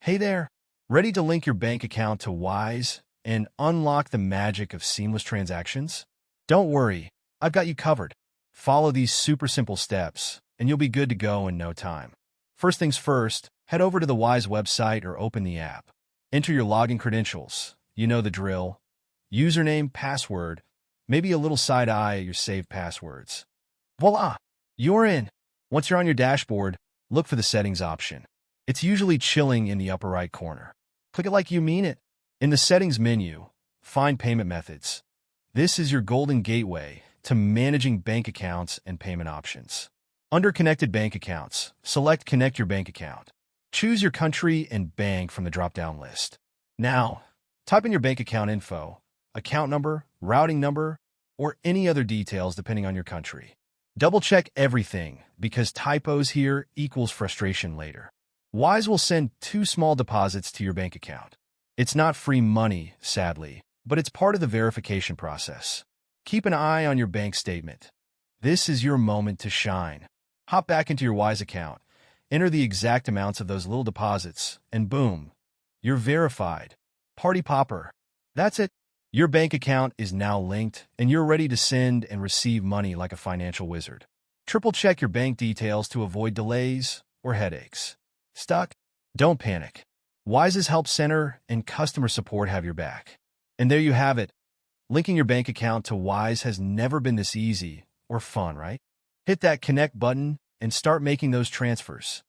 Hey there, ready to link your bank account to Wise and unlock the magic of seamless transactions? Don't worry, I've got you covered. Follow these super simple steps, and you'll be good to go in no time. First things first, head over to the Wise website or open the app. Enter your login credentials. You know the drill. Username, password, maybe a little side eye at your saved passwords. Voila! You're in. Once you're on your dashboard, look for the settings option. It's usually chilling in the upper right corner. Click it like you mean it. In the settings menu, find payment methods. This is your golden gateway to managing bank accounts and payment options. Under Connected Bank Accounts, select Connect Your Bank Account. Choose your country and bank from the drop-down list. Now, type in your bank account info, account number, routing number, or any other details depending on your country. Double-check everything because typos here equals frustration later. Wise will send 2 small deposits to your bank account. It's not free money, sadly, but it's part of the verification process. Keep an eye on your bank statement. This is your moment to shine. Hop back into your Wise account, enter the exact amounts of those little deposits, and boom, you're verified. Party popper. That's it. Your bank account is now linked, and you're ready to send and receive money like a financial wizard. Triple-check your bank details to avoid delays or headaches. Stuck? Don't panic. Wise's Help Center and customer support have your back. And there you have it. Linking your bank account to Wise has never been this easy or fun, right? Hit that connect button and start making those transfers.